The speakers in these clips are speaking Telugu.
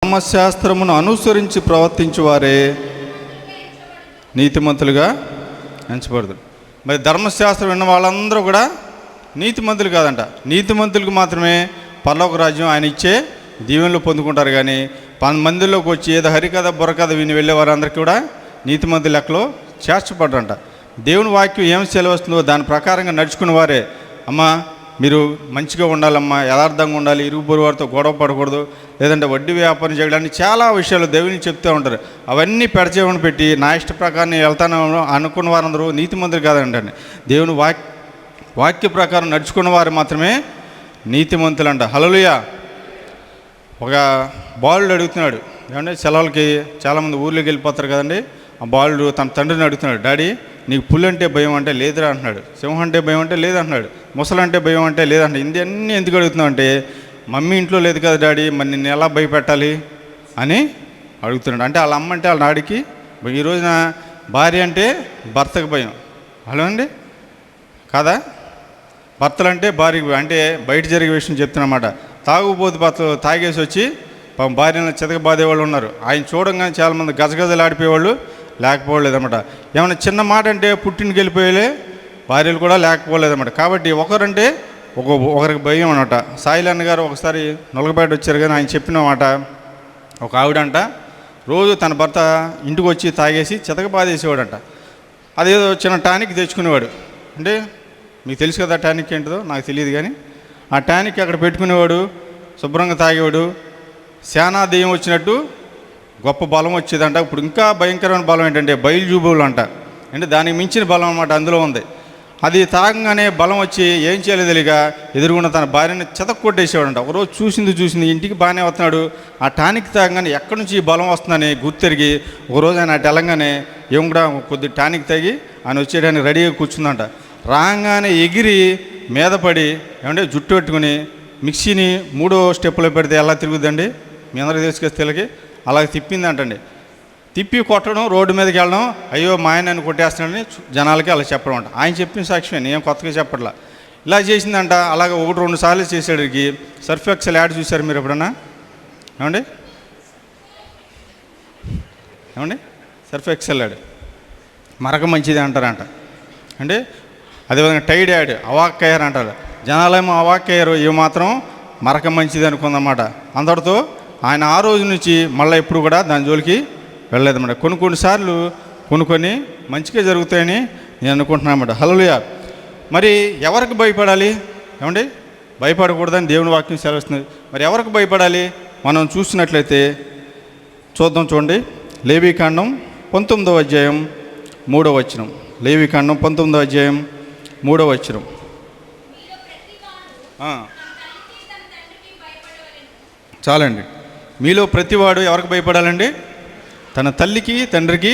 ధర్మశాస్త్రమును అనుసరించి ప్రవర్తించు వారే నీతిమంతులుగా ఎంచబడదు. మరి ధర్మశాస్త్రం విన్న వాళ్ళందరూ కూడా నీతిమంతులు కాదంట. నీతిమంతులకు మాత్రమే పరలోక రాజ్యం ఆయన ఇచ్చే దీవెనలు పొందుకుంటారు. కానీ 10 మందిలోకి వచ్చి ఏదో హరికథ బుర్రకథ విని వెళ్ళే వారందరికీ కూడా నీతిమంతుల లెక్కలో చేర్చబడ్డంట. దేవుని వాక్యం ఏం సెలవుస్తుందో దాని ప్రకారంగా నడుచుకున్న వారే, అమ్మ మీరు మంచిగా ఉండాలమ్మా, యథార్థంగా ఉండాలి, ఇరుగు పొరుగు వారితో గొడవ పడకూడదు, లేదంటే వడ్డీ వ్యాపారం చేయడానికి చాలా విషయాలు దేవుని చెప్తూ ఉంటారు. అవన్నీ పెడచేవని పెట్టి నా ఇష్ట ప్రకారం వెళ్తాను అనుకున్న వారందరూ నీతిమంతులు కాదంటండి. దేవుని వాక్య ప్రకారం నడుచుకున్న వారు మాత్రమే నీతిమంతులు అంట. హల్లెలూయా. ఒక బాలుడు అడుగుతున్నాడు, ఏమంటే సెలవులకి చాలామంది ఊర్లోకి వెళ్ళిపోతారు కదండి. ఆ బాలుడు తన తండ్రిని అడుగుతున్నాడు, డాడీ నీకు పులి అంటే భయం అంటే లేదురా అంటున్నాడు, సింహం అంటే భయం అంటే లేదంటున్నాడు, ముసలు అంటే భయం అంటే లేదంటున్నాడు. ఇది అన్నీ ఎందుకు అడుగుతున్నావు అంటే, మమ్మీ ఇంట్లో లేదు కదా డాడీ, మరి నిన్ను ఎలా భయపెట్టాలి అని అడుగుతున్నాడు. అంటే వాళ్ళ అమ్మ అంటే వాళ్ళ డాడీకి ఈ రోజున భార్య అంటే భర్తకు భయం. హలో అండి కాదా? భర్తలు అంటే భార్యకు అంటే బయట జరిగే విషయం చెప్తున్నమాట. తాగుబోతు భర్తలు తాగేసి వచ్చి భార్యను చితకబాదేవాళ్ళు ఉన్నారు. ఆయన చూడంగానే చాలామంది గజగజలు ఆడిపోయేవాళ్ళు లేకపోలేదన్నమాట. ఏమైనా చిన్న మాట అంటే పుట్టింటికి వెళ్ళిపోయే భార్యలు కూడా లేకపోలేదన్నమాట. కాబట్టి ఒకరంటే ఒకరికి భయం అనమాట. సాయిలన్న గారు ఒకసారి నొలగపేట వచ్చారు, కానీ ఆయన చెప్పిన మాట, ఒక ఆవిడంట రోజు తన భర్త ఇంటికి వచ్చి తాగేసి చితకబాదేసేవాడంట. అదేదో చిన్న టానిక్ తెచ్చుకునేవాడు. అంటే మీకు తెలుసు కదా టానిక్ ఏంటిదో, నాకు తెలియదు, కానీ ఆ టానిక్ అక్కడ పెట్టుకునేవాడు, శుభ్రంగా తాగేవాడు. శానా దెయ్యం వచ్చినట్టు గొప్ప బలం వచ్చేదంట. ఇప్పుడు ఇంకా భయంకరమైన బలం ఏంటంటే బయలుజూబులు అంట. అంటే దానికి మించిన బలం అన్నమాట అందులో ఉంది. అది తాగంగానే బలం వచ్చి ఏం చేయలేదు తెలియక ఎదురుగున్న తన భార్యని చెతక్కొట్టేసేవాడంట. ఒకరోజు చూసింది ఇంటికి బాగానే వస్తున్నాడు, ఆ టానిక్ తాగంగానే ఎక్కడి నుంచి ఈ బలం వస్తుందని గుర్తెరిగి ఒకరోజు ఆయన అటు వెళ్ళంగానే ఏం కూడా కొద్ది టానిక్ తాగి ఆయన వచ్చేయడానికి రెడీగా కూర్చుందంట. రాగానే ఎగిరి మీద పడి ఏమంటే జుట్టు పెట్టుకుని మిక్సీని 3వ స్టెప్లో పెడితే ఎలా తిరుగుద్దండి, మీ అందరికీ తీసుకొస్తే అలాగే తిప్పిందంటండి. తిప్పి కొట్టడం, రోడ్డు మీదకి వెళ్ళడం, అయ్యో మా ఆయన నన్ను కొట్టేస్తున్నాడని జనాలకి అలా చెప్పడం అంట. ఆయన చెప్పిన సాక్ష్యమే, నేను కొత్తగా చెప్పట్లా. ఇలా చేసిందంట. అలాగే 1-2 సార్లు చేసేటికి సర్ఫ్ ఎక్సెల్ యాడ్ చూశారు మీరు ఎప్పుడన్నా? ఏమండి సర్ఫ్ ఎక్సెల్ యాడ్ మరక మంచిది అంటారంట. అంటే అదేవిధంగా టైడ్ యాడ్ అవాక్కయ్యారు అంటారు. జనాలేమో అవాక్కయ్యారు, ఇవి మాత్రం మరక మంచిది అనుకుందన్నమాట. అందరితో ఆయన ఆ రోజు నుంచి మళ్ళీ ఎప్పుడు కూడా దాని జోలికి వెళ్ళలేదన్నమాట. కొన్నిసార్లు కొన్ని మంచిగా జరుగుతాయని నేను అనుకుంటున్నాను అన్నమాట. హల్లెలూయా. మరి ఎవరికి భయపడాలి? ఏమండి భయపడకూడదని దేవుని వాక్యం సెలవుస్తుంది. మరి ఎవరికి భయపడాలి? మనం చూసినట్లయితే చూడండి, లేవీకాండం 19వ అధ్యాయం 3వ వచనం. లేవీకాండం 19వ అధ్యాయం 3వ వచనం. చాలండి. మీలో ప్రతివాడు ఎవరికి భయపడాలండి? తన తల్లికి తండ్రికి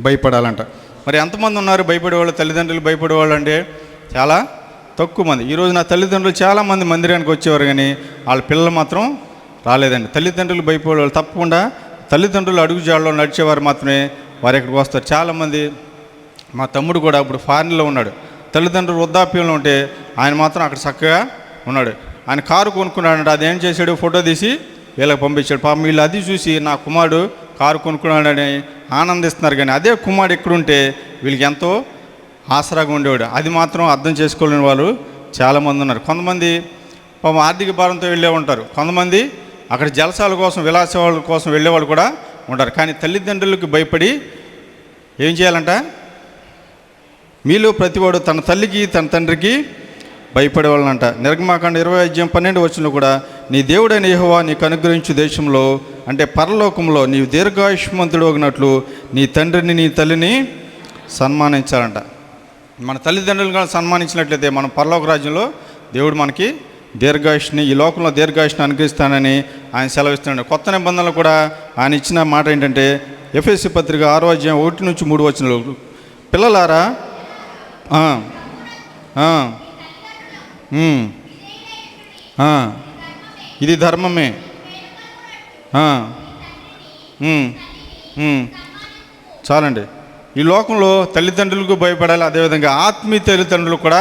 భయపడాలంట. మరి ఎంతమంది ఉన్నారు భయపడేవాళ్ళు? తల్లిదండ్రులు భయపడేవాళ్ళు అంటే చాలా తక్కువ మంది. ఈరోజు నా తల్లిదండ్రులు చాలామంది మందిరానికి వచ్చేవారు, కానీ వాళ్ళ పిల్లలు మాత్రం రాలేదండి. తల్లిదండ్రులు భయపడేవాళ్ళు తప్పకుండా తల్లిదండ్రులు అడుగుజాడలో నడిచేవారు మాత్రమే వారు ఇక్కడికి వస్తారు. చాలామంది, మా తమ్ముడు కూడా ఇప్పుడు ఫారిన్లో ఉన్నాడు, తల్లిదండ్రులు వృద్ధాప్యంలో ఉంటే ఆయన మాత్రం అక్కడ చక్కగా ఉన్నాడు. ఆయన కారు కొనుక్కున్నాడంటే అదేం చేశాడు, ఫోటో తీసి వీళ్ళకి పంపించాడు. పాపం వీళ్ళు అది చూసి నా కుమారుడు కారు కొనుక్కున్నాడని ఆనందిస్తున్నారు. కానీ అదే కుమారుడు ఎక్కడుంటే వీళ్ళకి ఎంతో ఆసరాగా ఉండేవాడు. అది మాత్రం అర్థం చేసుకోలేని వాళ్ళు చాలామంది ఉన్నారు. కొంతమంది పాపం ఆర్థిక భారంతో వెళ్ళే ఉంటారు, కొంతమంది అక్కడ జలసాల కోసం విలాసాల కోసం వెళ్ళేవాళ్ళు కూడా ఉంటారు. కానీ తల్లిదండ్రులకు భయపడి ఏం చేయాలంట? మీలో ప్రతివాడు తన తల్లికి తన తండ్రికి భయపడేవాళ్ళంట. నిర్గమాకాండం 20వ అధ్యాయం 12వ వచనంలో కూడా, నీ దేవుడైన యెహోవా నీకు అనుగ్రహించు దేశంలో అంటే పరలోకంలో నీవు దీర్ఘాయుష్మంతుడు అగినట్లు నీ తండ్రిని నీ తల్లిని సన్మానించాలంట. మన తల్లిదండ్రులను కూడా సన్మానించినట్లయితే మనం పరలోక రాజ్యంలో దేవుడు మనకి దీర్ఘాయుష్ని, ఈ లోకంలో దీర్ఘాయుష్ని అనుగ్రహిస్తానని ఆయన సెలవిస్తున్నాడు. కొత్త నిబంధనలు కూడా ఆయన ఇచ్చిన మాట ఏంటంటే, ఎఫెసీ పత్రిక 6వ అధ్యాయం 1-3 వచనాలు, పిల్లలారా ఇది ధర్మమే, చాలండి. ఈ లోకంలో తల్లిదండ్రులకు భయపడాలి, అదేవిధంగా ఆత్మీయ తల్లిదండ్రులు కూడా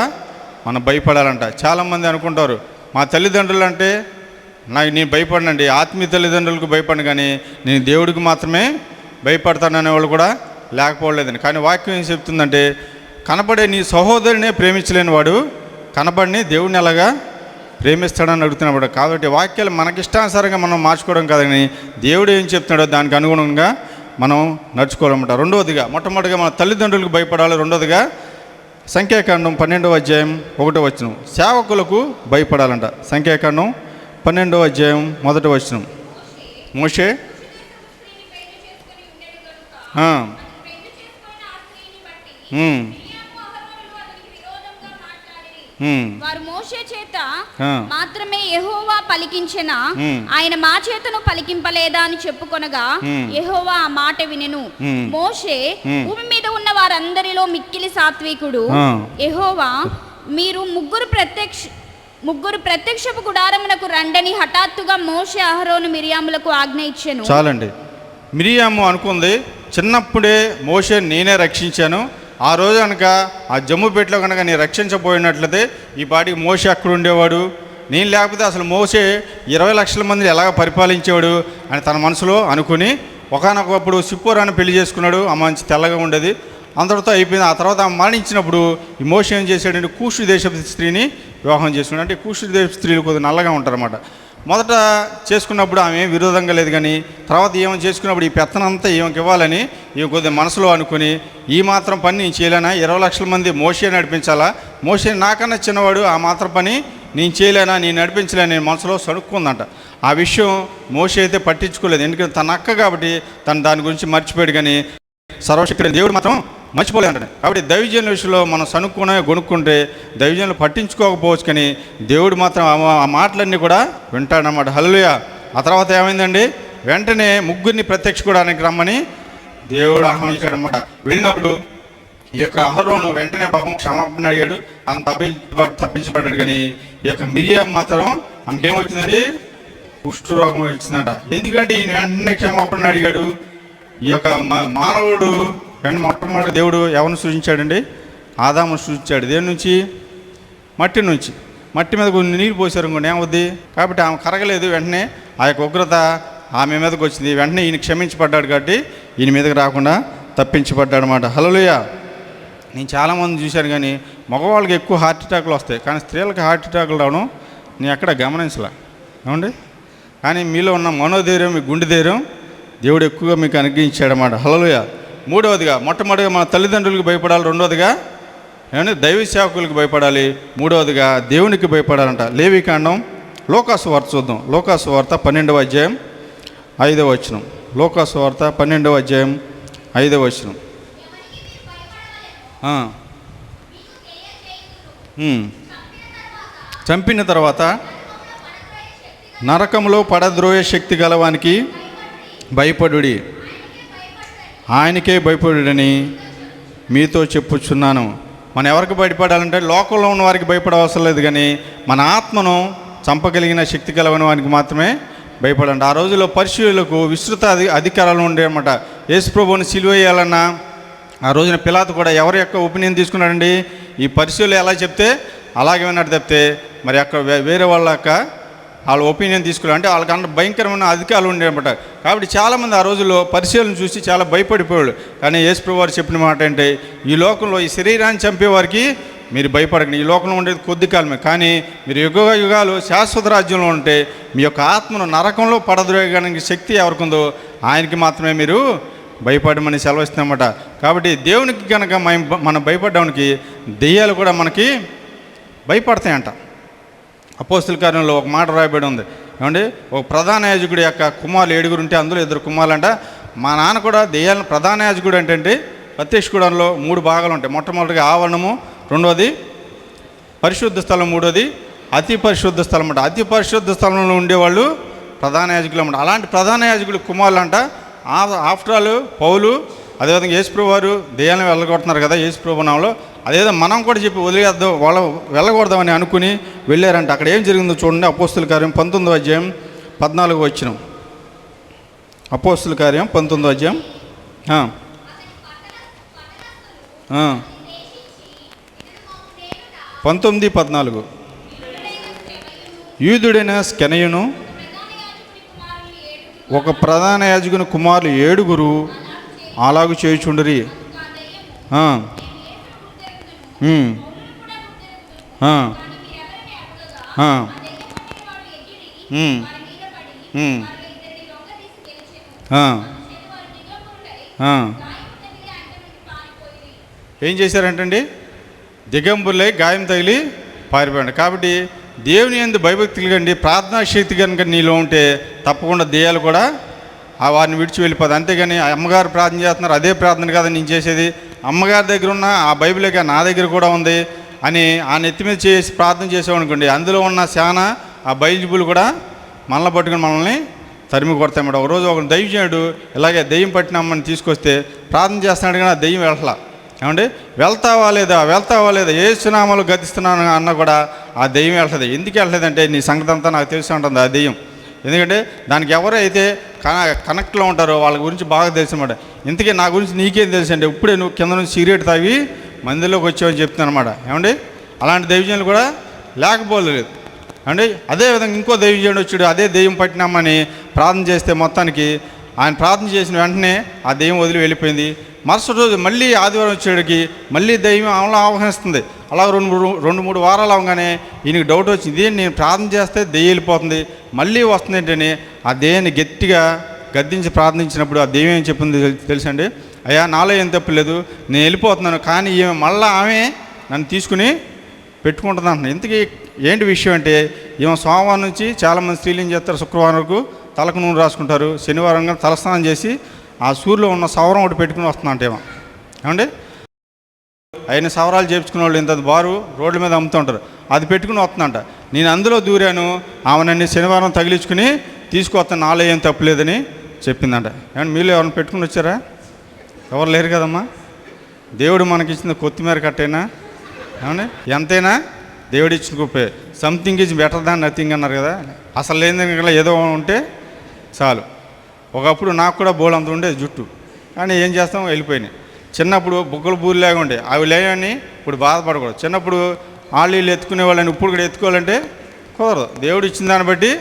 మనం భయపడాలంట. చాలామంది అనుకుంటారు మా తల్లిదండ్రులు అంటే నేను భయపడనండి, ఆత్మీయ తల్లిదండ్రులకు భయపడను, కానీ నేను దేవుడికి మాత్రమే భయపడతాననే వాళ్ళు కూడా లేకపోలేదండి. కానీ వాక్యం ఏం చెప్తుందంటే, కనపడే నీ సహోదరునే ప్రేమించలేని వాడు కనపడిని దేవుడిని ఎలాగా ప్రేమిస్తాడని అడుగుతున్నాడు. కాబట్టి వాక్యాలు మనకిష్టానుసారంగా మనం మార్చుకోవడం కాదని దేవుడు ఏం చెప్తున్నాడో దానికి అనుగుణంగా మనం నడుచుకోవాలన్నమాట. రెండవదిగా, మొట్టమొదటిగా మన తల్లిదండ్రులకు భయపడాలి. రెండవదిగా సంఖ్యాకాండం 12వ అధ్యాయం 1వ వచనం, సేవకులకు భయపడాలంట. సంఖ్యాకాండం 12వ అధ్యాయం 1వ వచనం, మోషే వారు మోషే చేత మాత్రమే యెహోవా పలికించిన, ఆయన మా చేతను పలికింపలేదా అని చెప్పుకొనగా యెహోవా ఆ మాట వినెను. మోషే భూమి మీద ఉన్న వారందరిలో మిక్కిలి సాత్వికుడు. యెహోవా మీరు ముగ్గురు ప్రత్యక్షపు గుడారమునకు రండని హఠాత్తుగా మోషే అహరోను మిరియాములకు ఆజ్ఞ ఇచ్చెను. చాలండి. మిరియాము అనుకుంది, చిన్నప్పుడే మోషే నేనే రక్షించాను, ఆ రోజు కనుక ఆ జమ్ముపేటలో కనుక నేను రక్షించబోయినట్లయితే ఈ పాటికి మోషే అక్కడ ఉండేవాడు, నేను లేకపోతే అసలు మోషే 20 లక్షల మందిని ఎలాగ పరిపాలించేవాడు అని తన మనసులో అనుకుని ఒకనొకప్పుడు సిప్పోరాని పెళ్లి చేసుకున్నాడు. ఆ మంచి తెల్లగా ఉండేది, అందరితో అయిపోయింది. ఆ తర్వాత ఆమె మరణించినప్పుడు ఈ మోషే ఏం చేశాడంటే కూషు దేశపు స్త్రీని వివాహం చేసుకున్నాడు. అంటే కూషు దేశపు స్త్రీలు కొద్దిగా నల్లగా ఉంటారన్నమాట. మొదట చేసుకున్నప్పుడు ఆమె విరోధంగా లేదు, కానీ తర్వాత ఏమో చేసుకున్నప్పుడు ఈ పెత్తనంతా ఈమెకి ఇవ్వాలని ఈమె కొద్దిగా మనసులో అనుకుని, ఈ మాత్రం పని నేను చేయలేనా, 20 లక్షల మంది మోషే నడిపించాలా, మోషే నాకన్నా చిన్నవాడు, ఆ మాత్రం పని నేను చేయలేనా, నేను నడిపించలేను, నేను మనసులో సడుక్కుందంట. ఆ విషయం మోషే అయితే పట్టించుకోలేదు, ఎందుకంటే తన అక్క కాబట్టి తను దాని గురించి మర్చిపోయాడు. కానీ సర్వశక్తుడైన దేవుడు మాత్రం మర్చిపోలేదంట. కాబట్టి దైవజనుల విషయంలో మనం గొనుక్కుంటే దైవజనులు పట్టించుకోకపోవచ్చు, కానీ దేవుడు మాత్రం ఆ మాటలన్నీ కూడా వింటాడన్నమాట. హల్లెలూయా. ఆ తర్వాత ఏమైందండి, వెంటనే ముగ్గురిని ప్రత్యక్షడానికి రమ్మని దేవుడు ఆహ్వానించాడన్నమాట. వెళ్ళినప్పుడు ఈ యొక్క అహరోను వెంటనే పాపం క్షమాపణ అడిగాడు, తప్పించబడ్డాడు. కానీ ఈ యొక్క మిరియాం మాత్రం ఆమెకేమొచ్చిందండి, కుష్ఠరోగం వచ్చిందంట. ఎందుకంటే ఈయన వెంటనే క్షమాపణ అడిగాడు. ఈ యొక్క మానవుడు మొట్టమొదటి దేవుడు ఎవరిని సృజించాడండి, ఆదామును సృజించాడు. దేని నుంచి, మట్టి నుంచి. మట్టి మీద కొన్ని నీరు పోసారు అనుకోండి, ఏమవుద్ది. కాబట్టి ఆమె కరగలేదు, వెంటనే ఆ యొక్క ఉగ్రత ఆమె మీదకి వచ్చింది. వెంటనే ఈయన క్షమించబడ్డాడు కాబట్టి ఈయన మీదకి రాకుండా తప్పించబడ్డాడు అన్నమాట. హల్లెలూయా. నేను చాలామంది చూశాను, కానీ మగవాళ్ళకి ఎక్కువ హార్ట్ అటాక్లు వస్తాయి, కానీ స్త్రీలకు హార్ట్ అటాక్లు రావడం నేను ఎక్కడ గమనించలే, ఏమండి. కానీ మీలో ఉన్న మనోధైర్యం, మీ గుండె ధైర్యం దేవుడు ఎక్కువగా మీకు అనుగ్రహించాడన్నమాట. హల్లెలూయా. మూడవదిగా, మొట్టమొదటిగా మన తల్లిదండ్రులకు భయపడాలి. రెండవదిగా ఏమంటే దైవ సేవకులకు భయపడాలి. మూడవదిగా దేవునికి భయపడాలంట. లేవికాండం, లోకాసు వార్త చూద్దాం. లోకాసు వార్త 12వ అధ్యాయం 5వ వచనం. లోకాసు వార్త 12వ అధ్యాయం 5వ వచనం. చంపిన తర్వాత నరకంలో పడద్రోయే శక్తి గలవానికి భయపడుడి, ఆయనకే భయపడుడని మీతో చెప్పుచున్నాను. మనం ఎవరికి భయపడాలంటే లోకంలో ఉన్న వారికి భయపడవసరం లేదు, కానీ మన ఆత్మను చంపగలిగిన శక్తి కలవని వానికి మాత్రమే భయపడండి. ఆ రోజుల్లో పరిశీలకు విస్తృత అధికారాలు ఉండేవన్నమాట. యేసు ప్రభువుని సిలువ వేయాలన్నా ఆ రోజున పిలాతు కూడా ఎవరి యొక్క ఒపీనియన్ తీసుకున్నాడండి, ఈ పరిశీలు ఎలా చెప్తే అలాగే విన్నట్టు తప్పితే మరి అక్కడ వేరే వాళ్ళ ఒపీనియన్ తీసుకున్నారు. అంటే వాళ్ళకన్నా భయంకరమైన అధికారులు ఉండేవన్నమాట. కాబట్టి చాలామంది ఆ రోజుల్లో పరిశీలన చూసి చాలా భయపడిపోయాడు. కానీ యేసు ప్రభువు వారు చెప్పిన మాట అంటే, ఈ లోకంలో ఈ శరీరాన్ని చంపేవారికి మీరు భయపడకండి, ఈ లోకంలో ఉండేది కొద్ది కాలమే, కానీ మీరు యుగాలు శాశ్వత రాజ్యంలో ఉంటే మీ యొక్క ఆత్మను నరకంలో పడద్రోయడానికి శక్తి ఎవరికుందో ఆయనకి మాత్రమే మీరు భయపడమని సెలవిస్తున్నమాట. కాబట్టి దేవునికి కనుక మనం భయపడడానికి దెయ్యాలు కూడా మనకి భయపడతాయంట. అపోస్తుల కార్యంలో ఒక మాట రాయబడి ఉంది, ఏమండి, ఒక ప్రధాన యాజకుడి యొక్క కుమారులు 7 ఉంటే అందులో 2 కుమారులు అంట. మా నాన్న కూడా దెయ్యాలను, ప్రధాన యాజకుడు అంటే ప్రత్యక్ష గుడంలో 3 భాగాలు ఉంటాయి. మొట్టమొదటిగా ఆవరణము, రెండవది పరిశుద్ధ స్థలం, మూడోది అతి పరిశుద్ధ స్థలం అంట. అతి పరిశుద్ధ స్థలంలో ఉండేవాళ్ళు ప్రధాన యాజకులు అన్నమాట. అలాంటి ప్రధాన యాజకుడి కుమారులు అంట. ఆఫ్టర్ ఆల్ పౌలు, అదేవిధంగా యేసుప్రభు వారు దెయ్యాలను వెళ్ళగొడుతున్నారు కదా యేసుప్రభు నామములో, అదేవిధంగా మనం కూడా చెప్పి వదిలేద్దాం, వాళ్ళు వెళ్ళకూడదామని అనుకుని వెళ్ళారంట. అక్కడ ఏం జరిగిందో చూడండి. అపోస్తుల కార్యం 19వ అధ్యాయం 14వ వచనం. అపోస్తుల కార్యం 19వ అధ్యాయం 19:14. యూదుడైన స్కెనయును ఒక ప్రధాన యాజకుని కుమారులు 7 అలాగు చేయుచుండిరి. ఆ, ఉమ్, ఆ, ఆ, ఉమ్, ఉమ్, ఆ, ఆ. ఏం చేశారంటండి? దిగంబులై గాయం తగిలి పారిపోయాడు. కాబట్టి దేవుని యందు భయభక్తులు కండి, ప్రార్థనా శక్తి కనుక నీలో ఉంటే తప్పకుండా దెయ్యాలు కూడా వారిని విడిచి వెళ్ళిపోదు. అంతేగాని అమ్మగారు ప్రార్థన చేస్తున్నారు, అదే ప్రార్థన కదా నేను చేసేది, అమ్మగారి దగ్గర ఉన్న ఆ బైబిలేగా నా దగ్గర కూడా ఉంది అని ఆ నెత్తి మీద చేసి ప్రార్థన చేసామనుకోండి, అందులో ఉన్న శానా ఆ బైబిల్ కూడా మనల్ని పట్టుకుని మనల్ని తరిమి కొడతామట. ఒకరోజు ఒక దైవజనుడు ఇలాగే దెయ్యం పట్టిన అమ్మని తీసుకొస్తే ప్రార్థన చేస్తున్నాడు, కానీ ఆ దెయ్యం వెళ్ళట్లా. ఏమండి, వెళ్తావా లేదా ఏసునామాలు గతిస్తున్నాను అన్న కూడా ఆ దెయ్యం వెళ్తుంది. ఎందుకు వెళ్ళలేదంటే నీ సంగతి అంతా నాకు తెలిసి ఉంటుంది ఆ దెయ్యం. ఎందుకంటే దానికి ఎవరైతే కనెక్ట్లో ఉంటారో వాళ్ళ గురించి బాగా తెలుసు అన్నమాట. ఇంతకీ నా గురించి నీకేం తెలుసు అంటే, ఇప్పుడే నువ్వు కింద నుంచి సిగరెట్ తాగి మందిలోకి వచ్చావని చెప్తున్నాను అనమాట. ఏమండి, అలాంటి దైవజనులు కూడా లేకపోలేదు. అంటే అదేవిధంగా ఇంకో దైవజనుడు వచ్చాడు, అదే దెయ్యం పట్టినామని ప్రార్థన చేస్తే మొత్తానికి ఆయన ప్రార్థన చేసిన వెంటనే ఆ దెయ్యం వదిలి వెళ్ళిపోయింది. మరుసటి రోజు మళ్ళీ ఆదివారం వచ్చేటికి మళ్ళీ దెయ్యం ఆమెలో ఆహ్వానిస్తుంది. అలా 2-3 వారాలు అవగానే ఈయనకి డౌట్ వచ్చింది, ఇదేంటి నేను ప్రార్థన చేస్తే దెయ్యం వెళ్ళిపోతుంది, మళ్ళీ వస్తుంది ఏంటని ఆ దెయ్యాన్ని గట్టిగా గద్దించి ప్రార్థించినప్పుడు ఆ దెయ్యం ఏం చెప్పింది తెలుసండి? అయ్యా, నాలో ఏం తప్పులేదు, నేను వెళ్ళిపోతున్నాను, కానీ ఈమె మళ్ళీ ఆమె నన్ను తీసుకుని పెట్టుకుంటుంది అంటున్నాను. ఇంతకీ ఏంటి విషయం అంటే, ఈమె సోమవారం నుంచి చాలామంది స్త్రీలు ఏం చేస్తారు, శుక్రవారం వరకు తలకు నూనె రాసుకుంటారు, శనివారం తలస్నానం చేసి ఆ సూర్యులో ఉన్న సవరం ఒకటి పెట్టుకుని వస్తుందంట ఏమో. ఏమండి, ఆయన సవరాలు చేయించుకునే వాళ్ళు ఇంత బారు రోడ్ల మీద అమ్ముతూ ఉంటారు, అది పెట్టుకుని వస్తుందంట. నేను అందులో దూరాను, ఆమె నన్ను శనివారం తగిలించుకుని తీసుకొస్తాను, నాలో ఏం తప్పులేదని చెప్పిందంట. ఏమంటే మీలో ఎవరైనా పెట్టుకుని వచ్చారా? ఎవరు లేరు కదమ్మా. దేవుడు మనకిచ్చిన కొత్తిమీర కట్టైనా, ఏమండి, ఎంతైనా దేవుడు ఇచ్చిన గొప్పే. Something is better than nothing అన్నారు కదా. అసలు లేని ఏదో ఉంటే చాలు. ఒకప్పుడు నాకు కూడా బోల్ అంత ఉండేది జుట్టు, కానీ ఏం చేస్తాం, వెళ్ళిపోయినాయి. చిన్నప్పుడు బుగ్గలు బూరిలాగా ఉండే, అవి లేవని ఇప్పుడు బాధపడకూడదు. చిన్నప్పుడు వాళ్ళు ఎత్తుకునే వాళ్ళని ఇప్పుడు కూడా ఎత్తుకోవాలంటే కుదరదు. దేవుడు ఇచ్చిన దాన్ని బట్టి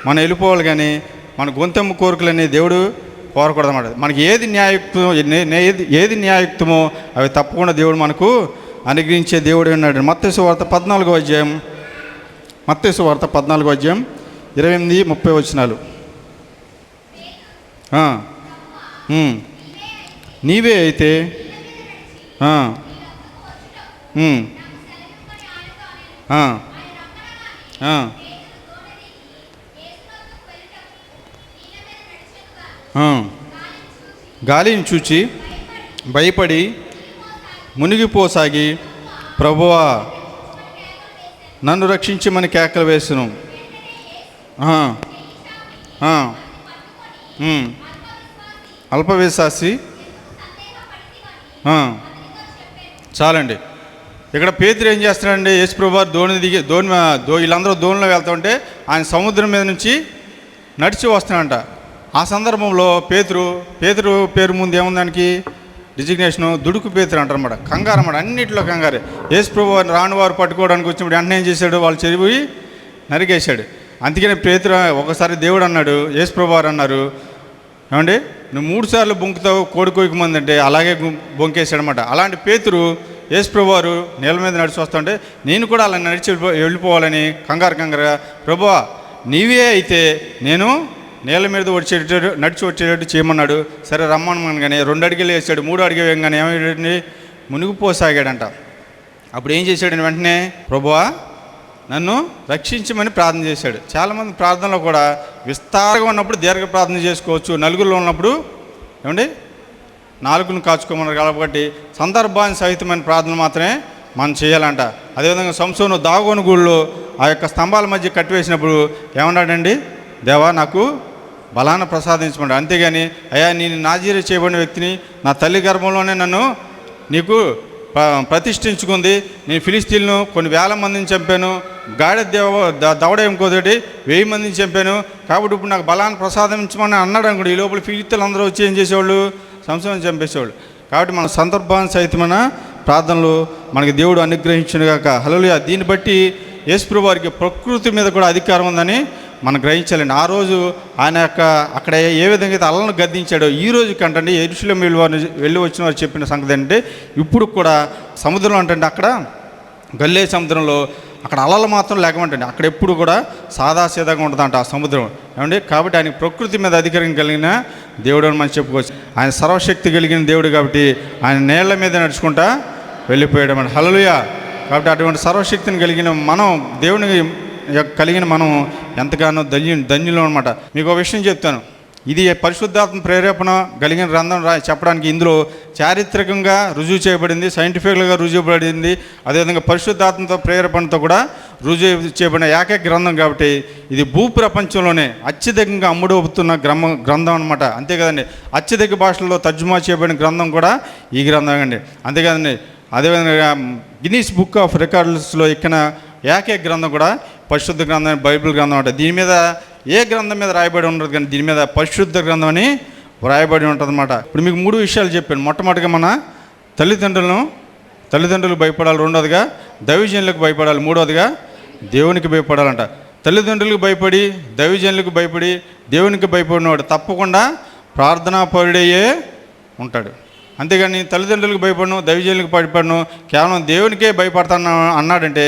మనం వెళ్ళిపోవాలి, కానీ మన గొంతెమ్మ కోరికలని దేవుడు కోరకూడదు అన్నమాట. మనకి ఏది న్యాయయుక్తమో అవి తప్పకుండా దేవుడు మనకు అనుగ్రహించే దేవుడు ఉన్నాడు. మత్తయి సువార్త 14వ అధ్యాయం, మత్తయి సువార్త 14వ అధ్యాయం 28-30 వచనాలు. నీవే అయితే గాలిని చూచి భయపడి మునిగిపోసాగి, ప్రభువా నన్ను రక్షించమని కేకలు వేసును. అల్పవిశ్వాసి. చాలండి. ఇక్కడ పేతురు ఏం చేస్తున్నాడండి, యేసుప్రభువు వీళ్ళందరూ దోణిలో వెళ్తూ ఉంటే ఆయన సముద్రం మీద నుంచి నడిచి వస్తున్నాడంట. ఆ సందర్భంలో పేతురు పేరు ముందు ఏముందానికి డిజిగ్నేషను, దుడుకు పేతురు అంటారన్నమాట. కంగారు అన్నమాట, అన్నింటిలో కంగారే. యేసుప్రభువు రాని వారు పట్టుకోవడానికి వచ్చినప్పుడు వెంటనే ఏం చేశాడు, వాళ్ళు చెరిపోయి నరికేశాడు. అందుకనే పేతురు ఒకసారి దేవుడు అన్నాడు, యేసుప్రభువు వారు అన్నారు, ఏమండి నువ్వు 3 సార్లు బొంకుతావు కోడి కోయిక మంది అంటే అలాగే బొంకేశాడనమాట. అలాంటి పేతురు యేసుప్రభువు వారు నీళ్ళ మీద నడిచి వస్తుంటే నేను కూడా అలా వెళ్ళిపోవాలని కంగారుగా, ప్రభువా నీవే అయితే నేను నీళ్ళ మీద నడిచి వచ్చేటట్టు చేయమన్నాడు. సరే రమ్మని కానీ 2 అడుగులు వేసాడు, 3 అడుగు వేయగానే ఏమైంది, మునిగిపోసాగాడంట. అప్పుడు ఏం చేశాడు, వెంటనే ప్రభువా నన్ను రక్షించమని ప్రార్థన చేశాడు. చాలామంది ప్రార్థనలో కూడా విస్తారంగా ఉన్నప్పుడు దీర్ఘ ప్రార్థన చేసుకోవచ్చు, నలుగురిలో ఉన్నప్పుడు ఏమండి నాలుగులను కాచుకోమన్నారు. కాబట్టి సందర్భాన్ని సహితమైన ప్రార్థన మాత్రమే మనం చేయాలంట. అదేవిధంగా సంసోను దాగోను గూళ్ళో ఆ యొక్క స్తంభాల మధ్య కట్టివేసినప్పుడు ఏమన్నాడండి, దేవా నాకు బలాన్ని ప్రసాదించమంటాడు. అంతేగాని అయ్యా నేను నాజీరు చేయబడిన వ్యక్తిని, నా తల్లి గర్భంలోనే నన్ను నీకు ప్రతిష్ఠించుకుంది, నేను ఫిలిస్తీన్ను కొన్ని వేల మందిని చంపాను, దవడ ఇంకోటి 1000 మందిని చంపాను, కాబట్టి ఇప్పుడు నాకు బలాన్ని ప్రసాదించమని అన్నాడు అనుకోండి. ఈ లోపల ఫిలిస్తీన్లు అందరూ వచ్చి ఏం చేసేవాళ్ళు, సంసోను చంపేసేవాళ్ళు. కాబట్టి మన సందర్భాన్ని సహితమైన ప్రార్థనలు మనకి దేవుడు అనుగ్రహించును గాక. హల్లెలూయా. దీన్ని బట్టి యేసుప్రభువు వారికి ప్రకృతి మీద కూడా అధికారం ఉందని మనం గ్రహించాలండి. ఆ రోజు ఆయన యొక్క అక్కడ ఏ విధంగా అయితే అలలను గద్దించాడో ఈ రోజు కంటే యెరూషలేము వెళ్ళి వచ్చిన వారు చెప్పిన సంగతి అంటే ఇప్పుడు కూడా సముద్రం అంటే అక్కడ గలిలయ సముద్రంలో అక్కడ అలలు మాత్రం లేకమంటండి, అక్కడ ఎప్పుడు కూడా సాదాసీదాగా ఉంటుందంట ఆ సముద్రం ఏమండి. కాబట్టి ఆయన ప్రకృతి మీద అధికారం కలిగిన దేవుడు అని మనం చెప్పుకోవచ్చు. ఆయన సర్వశక్తి కలిగిన దేవుడు కాబట్టి ఆయన నీళ్ల మీద నడుచుకుంటా వెళ్ళిపోయాడు అన్నమాట. హల్లెలూయా. కాబట్టి అటువంటి సర్వశక్తిని కలిగిన మనం దేవుని కలిగిన మనం ఎంతగానో ధన్యులు అనమాట. మీకు ఒక విషయం చెప్తాను. ఇది పరిశుద్ధాత్మ ప్రేరేపణ కలిగిన గ్రంథం చెప్పడానికి ఇందులో చారిత్రకంగా రుజువు చేయబడింది, సైంటిఫిక్గా రుజువు చేయబడింది, అదేవిధంగా పరిశుద్ధాత్మతో ప్రేరేపణతో కూడా రుజువు చేయబడిన ఏకైక గ్రంథం. కాబట్టి ఇది భూప్రపంచంలోనే అత్యధికంగా అమ్ముడవుతున్న గ్రంథం అనమాట. అంతే కదండి, అత్యధిక భాషల్లో తర్జుమా చేయబడిన గ్రంథం కూడా ఈ గ్రంథం అండి. అంతేకాదండి, అదేవిధంగా గిన్నీస్ బుక్ ఆఫ్ రికార్డ్స్లో ఎక్కిన ఏకైక గ్రంథం కూడా పరిశుద్ధ గ్రంథం, బైబిల్ గ్రంథం అంటే. దీని మీద ఏ గ్రంథం మీద రాయబడి ఉండదు, కానీ దీని మీద పరిశుద్ధ గ్రంథం అని వ్రాయబడి ఉంటుంది అన్నమాట. ఇప్పుడు మీకు 3 విషయాలు చెప్పాను. మొట్టమొదటిగా మన తల్లిదండ్రులకు భయపడాలి, రెండోదిగా దైవజనులకు భయపడాలి, మూడోదిగా దేవునికి భయపడాలంట. తల్లిదండ్రులకు భయపడి దైవజనులకు భయపడి దేవునికి భయపడినవాడు తప్పకుండా ప్రార్థనాపరుడయ్యే ఉంటాడు. అంతేగాని తల్లిదండ్రులకు భయపడను, దైవజనులకు భయపడను, కేవలం దేవునికే భయపడతాను అన్నాడంటే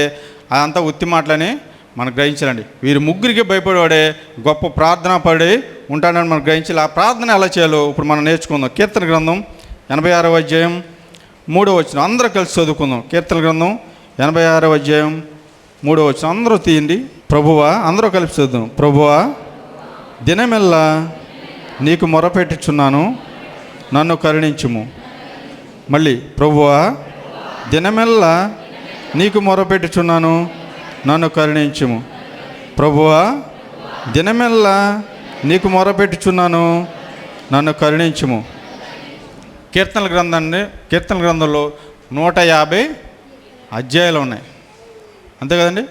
అదంతా ఉత్తి మాటలని మనం గ్రహించాలండి. వీరు ముగ్గురికి భయపడేవాడే గొప్ప ప్రార్థనాపరుడే ఉంటాడని మనం గ్రహించాలి. ఆ ప్రార్థన ఎలా చేయాలో ఇప్పుడు మనం నేర్చుకుందాం. కీర్తన గ్రంథం 86వ అధ్యాయం 3వ వచనం అందరూ కలిసి చదువుకుందాం. కీర్తన గ్రంథం 86వ అధ్యాయం 3వ వచనం అందరూ తీయండి. ప్రభువా, అందరూ కలిసి చదువుదాం. ప్రభువా, దినమెల్లా నీకు మొరపెట్టుచున్నాను, నన్ను కరుణించుము. మళ్ళీ, ప్రభువా, దినమెల్లా నీకు మొరపెట్టుచున్నాను, నన్ను కరుణించుము. ప్రభువా, దినమెల్లా నీకు మొరపెట్టుచున్నాను, నన్ను కరుణించుము. కీర్తనల గ్రంథంలో 150 అధ్యాయాలు ఉన్నాయి. అంతే కదండి,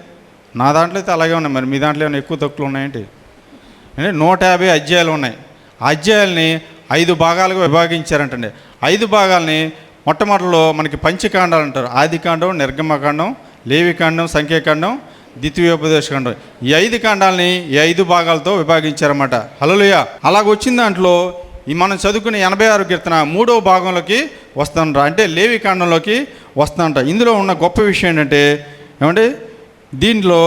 నా దాంట్లో అయితే అలాగే ఉన్నాయి. మరి మీ దాంట్లో ఏమైనా ఎక్కువ తక్కువ ఉన్నాయంటే? 150 అధ్యాయాలు ఉన్నాయి. ఆ అధ్యాయాల్ని 5 భాగాలుగా విభాగించారంటండి. 5 భాగాల్ని మొట్టమొదటిలో మనకి పంచకాండాలు అంటారు. ఆదికాండం, నిర్గమకాండం, లేవికాండం, సంఖ్యాకాండం, ద్వితీయోపదేశకాండం. ఈ 5 కాండాలని ఈ 5 భాగాలతో విభాగించారన్నమాట. హల్లెలూయా. అలాగొచ్చిన దాంట్లో ఈ మనం చదువుకునే 86 కీర్తన 3వ భాగంలోకి వస్తుందంట, అంటే లేవికాండంలోకి వస్తుందంట. ఇందులో ఉన్న గొప్ప విషయం ఏంటంటే ఏమంటే దీంట్లో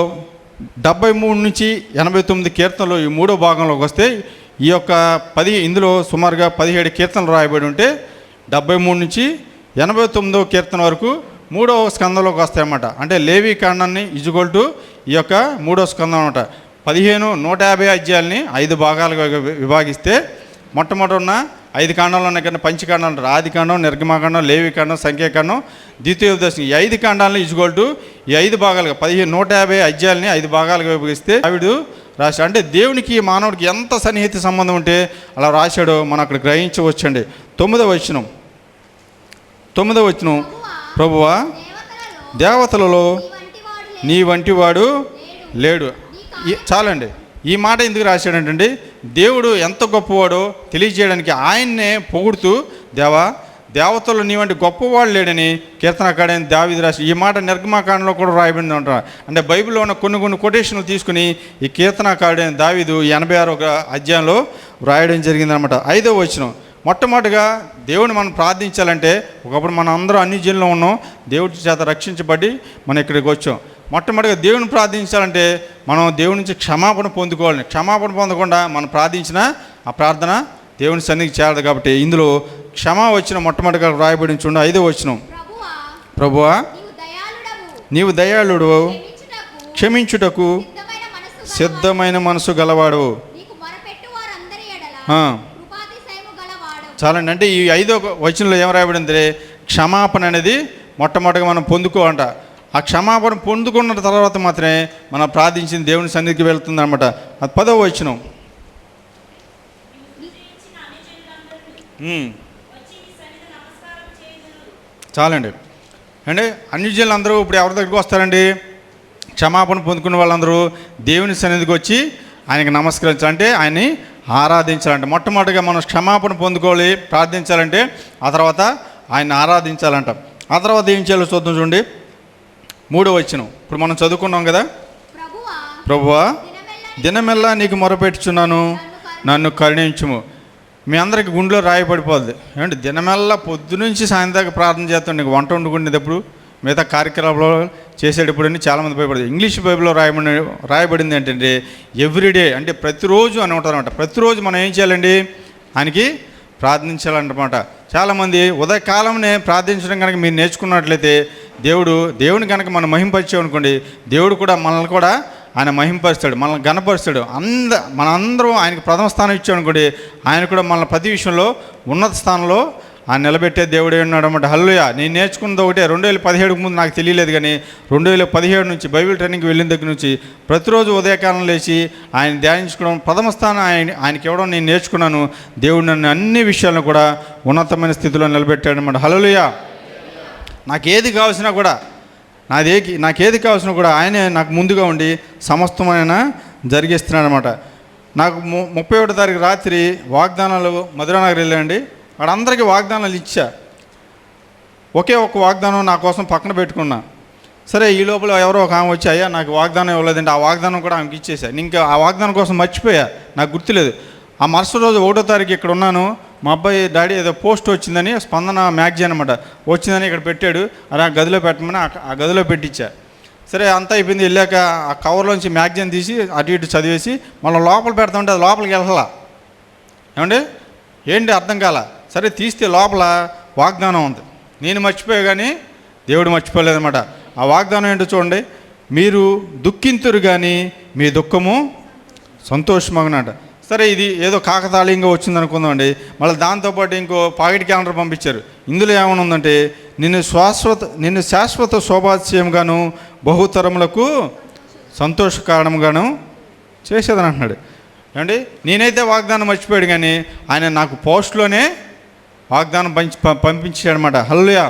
73 నుంచి 89 కీర్తనలు ఈ 3వ భాగంలోకి వస్తే ఈ యొక్క ఇందులో సుమారుగా 17 కీర్తనలు రాయబడి ఉంటే 73 నుంచి 89వ కీర్తన వరకు 3వ స్కందంలోకి వస్తాయన్నమాట. అంటే లేవి కాండాన్ని ఈజ్వల్ ఈ యొక్క 3వ స్కందం అనమాట. 150 అధ్యాయాలని 5 భాగాలుగా విభాగిస్తే మొట్టమొదటి ఉన్న 5 కాండాలు ఉన్నాయి కానీ పంచకాండాలు అంటారు. ఆదికాండం, నిర్గమకాండం, లేవికాండం, సంఖ్యాకాండం, ద్వితీయోపదేశం. ఈ 5 కాండాలను ఈజ్వల్ ఈ 5 భాగాలుగా 150 అధ్యాయాలని 5 భాగాలుగా విభజిస్తే దావీదు రాశాడు. అంటే దేవునికి మానవుడికి ఎంత సన్నిహిత సంబంధం ఉంటే అలా రాశాడో మనం అక్కడ గ్రహించవచ్చండి. 9వ వచనం, ప్రభువా, దేవతలలో నీ వంటివాడు లేడు. చాలండి. ఈ మాట ఎందుకు రాశాడంటే దేవుడు ఎంత గొప్పవాడో తెలియజేయడానికి ఆయన్నే పొగుడుతూ దేవతలు నీ వంటి గొప్పవాడు లేడని కీర్తనకాడని దావీదు రాసి ఈ మాట నిర్గమకాండంలో కూడా రాయబడింది అంటారు. అంటే బైబిల్లో ఉన్న కొన్ని కొటేషన్లు తీసుకుని ఈ కీర్తనకాడని దావీదు 86వ అధ్యాయంలో రాయడం జరిగిందనమాట. 5వ వచనం, మొట్టమొదటిగా దేవుని మనం ప్రార్థించాలంటే ఒకప్పుడు మనం అందరూ అన్ని జనుల్లో ఉన్నాం, దేవుడి చేత రక్షించబడి మనం ఇక్కడికి వచ్చాం. మొట్టమొదటిగా దేవుని ప్రార్థించాలంటే మనం దేవుడి నుంచి క్షమాపణ పొందుకోవాలి. క్షమాపణ పొందకుండా మనం ప్రార్థించిన ఆ ప్రార్థన దేవుని సన్నిధికి చేరదు. కాబట్టి ఇందులో క్షమావచనం మొట్టమొదటిగా రాయబడి చూడండి. 5వ వచనం, ప్రభువా, నీవు దయాళుడు, క్షమించుటకు సిద్ధమైన మనసు గలవాడు. చాలండి. అంటే ఈ 5వ వచనంలో ఏం రాయబడింది? క్షమాపణ అనేది మొట్టమొదటిగా మనం పొందుకోవాలంట. ఆ క్షమాపణ పొందుకున్న తర్వాత మాత్రమే మనం ప్రార్థించిన దేవుని సన్నిధికి వెళ్తుంది అనమాట. అది 10వ వచనం, చాలండి. అంటే అన్ని జనులు అందరూ ఇప్పుడు ఎవరి దగ్గరికి వస్తారండి? క్షమాపణ పొందుకున్న వాళ్ళందరూ దేవుని సన్నిధికి వచ్చి ఆయనకి నమస్కరించాలంటే ఆయన్ని ఆరాధించాలంటే మొట్టమొదటిగా మనం క్షమాపణ పొందుకోవాలి, ప్రార్థించాలంటే ఆ తర్వాత ఆయన్ని ఆరాధించాలంట. ఆ తర్వాత ఏం చేయాలో చూద్దాం చూడండి. 3వ వచనం ఇప్పుడు మనం చదువుకున్నాం కదా, ప్రభువా, దినమెల్లా నీకు మొరపెట్టుచున్నాను, నన్ను కరుణించుము. మీ అందరికి గుండెలో రాయపడిపోద్ది. ఏమంటే దినమెల్లా పొద్దునుంచి సాయంత్రం ప్రార్థన చేస్తాను. నీకు వంట వండుకునేటప్పుడు, మిగతా కార్యక్రమాలు చేసేటప్పుడు అని చాలామంది భయపడదు. ఇంగ్లీష్ బైబిల్లో రాయబడింది ఏంటంటే ఎవ్రీడే, అంటే ప్రతిరోజు అని ఉంటుంది అనమాట. ప్రతిరోజు మనం ఏం చేయాలండి? ఆయనకి ప్రార్థించాలన్నమాట. చాలామంది ఉదయకాలంనే ప్రార్థించడం కనుక మీరు నేర్చుకున్నట్లయితే దేవుని కనుక మనం మహింపరిచామనుకోండి, దేవుడు కూడా మనల్ని కూడా ఆయన మహింపరుస్తాడు, మనల్ని గణపరుస్తాడు. మనందరం ఆయనకి ప్రథమ స్థానం ఇచ్చామనుకోండి, ఆయన కూడా మనల్ని ప్రతి విషయంలో ఉన్నత స్థానంలో ఆయన నిలబెట్టే దేవుడే ఉన్నాడు అనమాట. హల్లెలూయా. నేను నేర్చుకున్నది ఒకటే. 2017 ముందు నాకు తెలియలేదు, కానీ 2017 నుంచి బైబిల్ ట్రైనింగ్కి వెళ్ళిన దగ్గర నుంచి ప్రతిరోజు ఉదయకాలం లేచి ఆయన ధ్యానించుకోవడం, ప్రథమ స్థానం ఆయనకి ఇవ్వడం నేను నేర్చుకున్నాను. దేవుడు నన్ను అన్ని విషయాలను కూడా ఉన్నతమైన స్థితిలో నిలబెట్టాడు అనమాట. హల్లెలూయా. నాకేది కావాల్సినా కూడా నాకేది కావాల్సినా కూడా ఆయనే నాకు ముందుగా ఉండి సమస్తమైన జరిగిస్తున్నాడు అనమాట. నాకు 31వ తారీఖు రాత్రి వాగ్దానాలు మధురానగర్ వెళ్ళండి. అక్కడ అందరికీ వాగ్దానాలు ఇచ్చా. ఒకే ఒక వాగ్దానం నా కోసం పక్కన పెట్టుకున్నా. సరే, ఈ లోపల ఎవరో ఒక ఆమె వచ్చి, అయ్యా నాకు వాగ్దానం ఇవ్వలేదండి, ఆ వాగ్దానం కూడా ఆమెకి ఇచ్చేసా. ఇంకా ఆ వాగ్దానం కోసం మర్చిపోయా, నాకు గుర్తులేదు. ఆ మరుసటి రోజు 1వ తారీఖు ఇక్కడ ఉన్నాను. మా అబ్బాయి డాడీ ఏదో పోస్ట్ వచ్చిందని, స్పందన మ్యాగజైన్ అనమాట వచ్చిందని ఇక్కడ పెట్టాడు. అలా గదిలో పెట్టమని ఆ గదిలో పెట్టించా. సరే, అంతా అయిపోయింది. వెళ్ళాక ఆ కవర్లోంచి మ్యాగజైన్ తీసి అటు ఇటు చదివేసి మళ్ళీ లోపల పెడతామంటే అది లోపలికి వెళ్ళాలా. ఏమండి ఏంటి అర్థం కాల. సరే, తీస్తే లోపల వాగ్దానం ఉంది. నేను మర్చిపోయా కానీ దేవుడు మర్చిపోలేదన్నమాట. ఆ వాగ్దానం ఏంటో చూడండి. మీరు దుఃఖింతురు కానీ మీ దుఃఖము సంతోషమగినట. సరే, ఇది ఏదో కాకతాళీయంగా వచ్చింది అనుకుందామండి. మళ్ళీ దాంతోపాటు ఇంకో పాకెట్ క్యాలెండర్ పంపించారు. ఇందులో ఏమైనా ఉందంటే నిన్ను శాశ్వత శోభాస్యంగాను బహుతరములకు సంతోష కారణంగాను చేసేదని అంటున్నాడు. ఏమండి నేనైతే వాగ్దానం మర్చిపోయాడు, కానీ ఆయన నాకు పోస్ట్లోనే వాగ్దానం పంపించాడనమాట. హల్లెలూయా.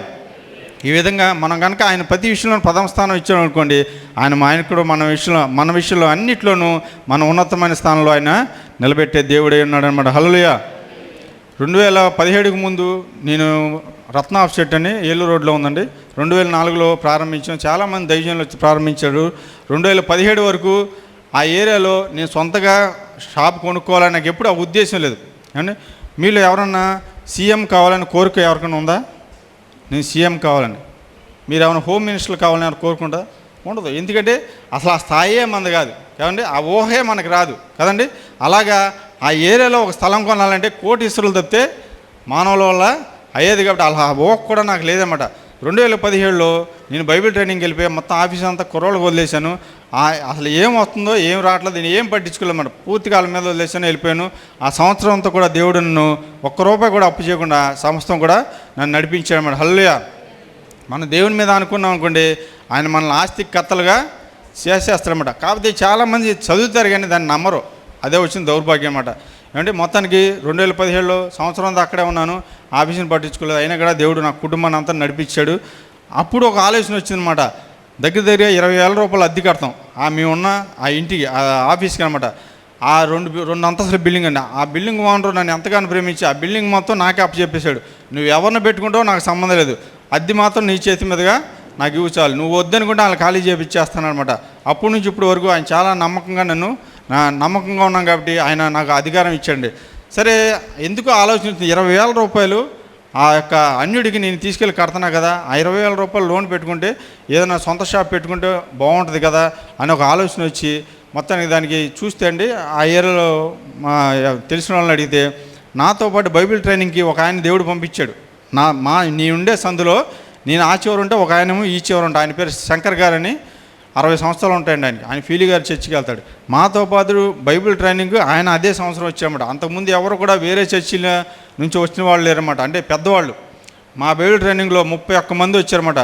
ఈ విధంగా మనం కనుక ఆయన ప్రతి విషయంలో ప్రథమ స్థానం ఇచ్చామనుకోండి, ఆయన కూడా మన విషయంలో అన్నిట్లోనూ మన ఉన్నతమైన స్థానంలో ఆయన నిలబెట్టే దేవుడే ఉన్నాడు అనమాట. హల్లెలూయా. 2017కు ముందు నేను రత్న ఆఫ్ సెట్ అని ఏలూరు రోడ్లో ఉందండి. 2004లో ప్రారంభించాం. చాలామంది దైవజనులు వచ్చి ప్రారంభించారు. 2017 వరకు ఆ ఏరియాలో నేను సొంతగా షాప్ కొనుక్కోవాలని నాకు ఎప్పుడు ఆ ఉద్దేశం లేదు. అంటే మీలో ఎవరన్నా సీఎం కావాలని కోరిక ఎవరికైనా ఉందా? నేను సీఎం కావాలని. మీరు ఏమైనా హోమ్ మినిస్టర్ కావాలని ఎవరు కోరుకుంటా? ఉండదు. ఎందుకంటే అసలు ఆ స్థాయే మనది కాదు కదండి, ఆ ఊహే మనకు రాదు కదండి. అలాగా ఆ ఏరియాలో ఒక స్థలం కొనాలంటే కోటీశ్వరులు తప్పితే మానవుల వల్ల అయ్యేది. కాబట్టి అలా ఊహ కూడా నాకు లేదన్నమాట. 2017లో నేను బైబిల్ ట్రైనింగ్కి వెళ్ళిపోయి మొత్తం ఆఫీస్ అంతా కుర్రోళ్ళకి వదిలేశాను. అసలు ఏం వస్తుందో ఏం రావట్లేదు నేను ఏం పట్టించుకోలేమాట. పూర్తిగా వాళ్ళ మీద వదిలేసాను, వెళ్ళిపోయాను. ఆ సంవత్సరం అంతా కూడా దేవుడు నన్ను ఒక్క రూపాయి కూడా అప్పు చేయకుండా సంవత్సరం కూడా నన్ను నడిపించాడు అన్నమాట. హల్లెలూయా. మనం దేవుని మీద అనుకున్నాం అనుకోండి, ఆయన మనల్ని ఆస్తికి కత్తలుగా చేసేస్తారన్నమాట. కాకపోతే చాలామంది చదువుతారు కానీ దాన్ని నమ్మరు. అదే వచ్చిన దౌర్భాగ్యం అన్నమాట. ఏమంటే మొత్తానికి 2017లో సంవత్సరం అంతా అక్కడే ఉన్నాను, ఆఫీస్ని పట్టించుకోలేదు. అయినా కూడా దేవుడు నా కుటుంబాన్ని అంతా నడిపించాడు. అప్పుడు ఒక ఆలోచన వచ్చిందనమాట. దగ్గర 20,000 రూపాయలు అద్దె కడతాం మేమున్న ఆ ఇంటికి, ఆ ఆఫీస్కి అనమాట. ఆ రెండు అంతస్తుల బిల్డింగ్ అండి. ఆ బిల్డింగ్ ఓనర్ నన్ను ఎంతగానో ప్రేమించి ఆ బిల్డింగ్ మొత్తం నాకే అప్పచెప్పేశాడు. నువ్వు ఎవరిని పెట్టుకుంటావో నాకు సంబంధం లేదు, అద్దె మాత్రం నీ చేతి మీదుగా నాకు ఇవ్వు చాలు, నువ్వు వద్దనుకుంటే వాళ్ళు ఖాళీ చేయించేస్తాను అనమాట. అప్పటి నుంచి ఇప్పటి వరకు ఆయన చాలా నమ్మకంగా ఉన్నాం కాబట్టి ఆయన నాకు అధికారం ఇచ్చండి. సరే, ఎందుకు ఆలోచించింది 20,000 రూపాయలు ఆ యొక్క అన్యుడికి నేను తీసుకెళ్ళి కడతాను కదా, ఆ 20,000 రూపాయలు లోన్ పెట్టుకుంటే ఏదైనా సొంత షాప్ పెట్టుకుంటే బాగుంటుంది కదా అని ఒక ఆలోచన వచ్చి మొత్తానికి దానికి చూస్తే అండి, ఆ ఏరియాలో తెలిసిన వాళ్ళని అడిగితే నాతో పాటు బైబిల్ ట్రైనింగ్కి ఒక ఆయన దేవుడు పంపించాడు. నీ ఉండే సందులో నేను ఆ చివరు ఉంటే ఒక ఆయనేమో ఈ చివరు ఉంటా. ఆయన పేరు శంకర్ గారని, 60 సంవత్సరాలు ఉంటాయండి ఆయనకి. ఆయన ఫీలి గారు చర్చికి వెళ్తాడు. మాతో పాటు బైబిల్ ట్రైనింగ్ ఆయన అదే సంవత్సరం వచ్చారన్నమాట. అంతకుముందు ఎవరు కూడా వేరే చర్చిల నుంచి వచ్చిన వాళ్ళు లేరన్నమాట. అంటే పెద్దవాళ్ళు మా బైబిల్ ట్రైనింగ్లో 31 మంది వచ్చారన్నమాట.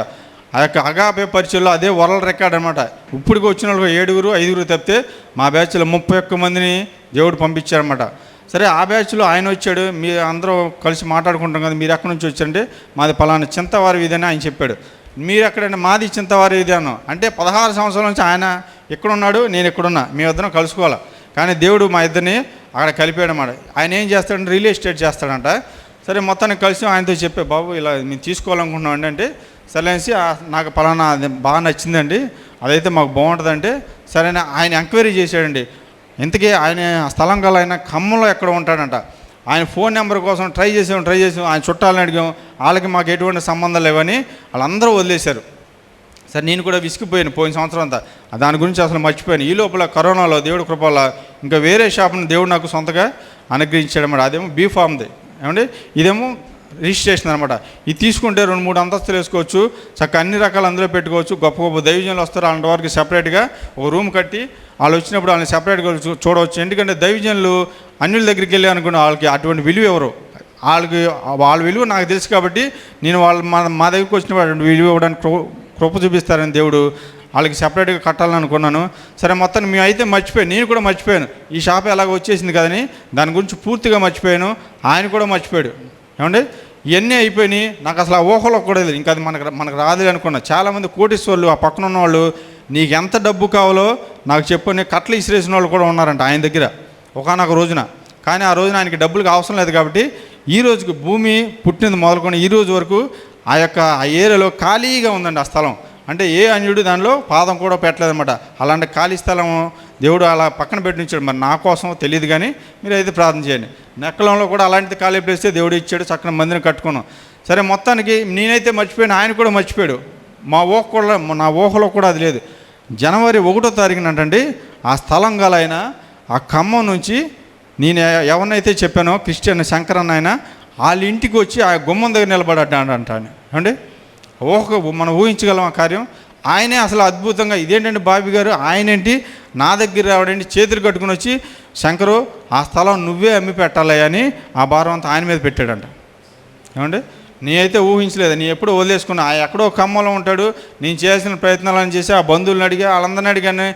ఆ యొక్క అగాపే పరిచయంలో అదే వరల్డ్ రికార్డ్ అనమాట. ఇప్పటికి వచ్చిన వాళ్ళు 7-5 తప్పితే మా బ్యాచ్లో 31 మందిని దేవుడు పంపించారన్నమాట. సరే, ఆ బ్యాచ్లో ఆయన వచ్చాడు. మీరు అందరూ కలిసి మాట్లాడుకుంటాం కదా, మీరు ఎక్కడి నుంచి వచ్చారంటే మాది పలానా చింతవారి వీధని ఆయన చెప్పాడు. మీరు ఎక్కడంటే మాది చింతవారి వీధి అన్నాం. అంటే 16 సంవత్సరాల నుంచి ఆయన ఎక్కడున్నాడు, నేను ఎక్కడున్నా, మీ ఇద్దరం కలుసుకోవాలి. కానీ దేవుడు మా ఇద్దరిని అక్కడ కలిపాడు అన్నమాట. ఆయన ఏం చేస్తాడంటే రియల్ ఎస్టేట్ చేస్తాడంట. సరే, మొత్తానికి కలిసి ఆయనతో చెప్పే, బాబు ఇలా మేము తీసుకోవాలనుకుంటున్నాం అంటే సరేసి నాకు పలానా అది బాగా నచ్చిందండి, అదైతే మాకు బాగుంటుందంటే సరే ఆయన ఎంక్వైరీ చేశాడండి. ఇంతకీ ఆయన స్థలం గల ఆయన ఖమ్మంలో ఎక్కడ ఉంటాడంట. ఆయన ఫోన్ నెంబర్ కోసం ట్రై చేసాం ఆయన చుట్టాలని అడిగాం, వాళ్ళకి మాకు ఎటువంటి సంబంధం లేవని వాళ్ళందరూ వదిలేశారు. సరే నేను కూడా విసిగిపోయాను పోయిన సంవత్సరం అంతా, దాని గురించి అసలు మర్చిపోయాను. ఈ లోపల కరోనాలో దేవుడి కృపల ఇంకా వేరే షాప్ని దేవుడు నాకు సొంతగా అనుగ్రహించాడు అన్నమాట. అదేమో బీఫామ్ది ఏమండి, ఇదేమో రిజిస్ట్రేషన్ అనమాట. ఇది తీసుకుంటే 2-3 అంతస్తులు వేసుకోవచ్చు, చక్కగా అన్ని రకాలు అందులో పెట్టుకోవచ్చు. గొప్ప గొప్ప దైవజనులు వస్తారు, అలాంటి వారికి సెపరేట్గా ఒక రూమ్ కట్టి వాళ్ళు వచ్చినప్పుడు వాళ్ళని సెపరేట్గా చూడవచ్చు. ఎందుకంటే దైవజనులు అన్యుల దగ్గరికి వెళ్ళి అనుకున్న వాళ్ళకి అటువంటి విలువ ఎవరు, వాళ్ళ విలువ నాకు తెలుసు కాబట్టి నేను వాళ్ళు మా దగ్గరికి వచ్చిన విలువ ఇవ్వడానికి కృప చూపిస్తారని దేవుడు వాళ్ళకి సెపరేట్గా కట్టాలని అనుకున్నాను. సరే మొత్తాన్ని మేము అయితే మర్చిపోయాను, నేను కూడా మర్చిపోయాను. ఈ షాప్ ఎలాగ వచ్చేసింది కదని దాని గురించి పూర్తిగా మర్చిపోయాను. ఆయన కూడా మర్చిపోయాడు. ఏమండి, ఇవన్నీ అయిపోయినాయి. నాకు అసలు ఆ ఊహలో కూడా లేదు, ఇంకా అది మనకు రాదు అనుకున్నా. చాలామంది కోటీశ్వర్లు ఆ పక్కన ఉన్నవాళ్ళు నీకు ఎంత డబ్బు కావాలో నాకు చెప్పని కట్టలు ఇసిరేసిన వాళ్ళు కూడా ఉన్నారంట ఆయన దగ్గర ఒకానొక రోజున. కానీ ఆ రోజున ఆయనకి డబ్బులకు అవసరం లేదు కాబట్టి ఈ రోజుకి భూమి పుట్టినది మొదలుకొని ఈ రోజు వరకు ఆ ఏరియాలో ఖాళీగా ఉందండి ఆ స్థలం. అంటే ఏ అన్యుడు దానిలో పాదం కూడా పెట్టలేదన్నమాట. అలాంటి ఖాళీ స్థలం దేవుడు అలా పక్కన పెట్టించాడు. మరి నా కోసం తెలియదు, కానీ మీరు అయితే ప్రార్థన చేయండి. నెక్కలంలో కూడా అలాంటిది ఖాళీ ప్లేస్తే దేవుడు ఇచ్చాడు, చక్కని మందిని కట్టుకున్నాం. సరే మొత్తానికి నేనైతే మర్చిపోయాను, ఆయన కూడా మర్చిపోయాడు. నా ఊహలో కూడా అది లేదు. జనవరి 1వ తారీఖునంటండి ఆ స్థలం గల ఆయన ఆ ఖమ్మం నుంచి నేను ఎవరినైతే చెప్పానో క్రిస్టియన్ శంకరన్న ఆయన వాళ్ళ ఇంటికి వచ్చి ఆ గుమ్మం దగ్గర నిలబడ్డాడంటాను అండి. మనం ఊహించగలం ఆ కార్యం. ఆయనే అసలు అద్భుతంగా ఇదేంటంటే బాబీ గారు ఆయనేంటి నా దగ్గర రావడండి, చేతులు కట్టుకుని వచ్చి శంకరు ఆ స్థలం నువ్వే అమ్మి పెట్టాలి అని ఆ భారం అంతా ఆయన మీద పెట్టాడంట. ఏమండి, నేనైతే ఊహించలేదు. నేను ఎప్పుడూ వదిలేసుకున్నా. ఎక్కడో ఖమ్మంలో ఉంటాడు, నేను చేసిన ప్రయత్నాలను చేసి ఆ బంధువులను అడిగా, వాళ్ళందరినీ అడిగాను.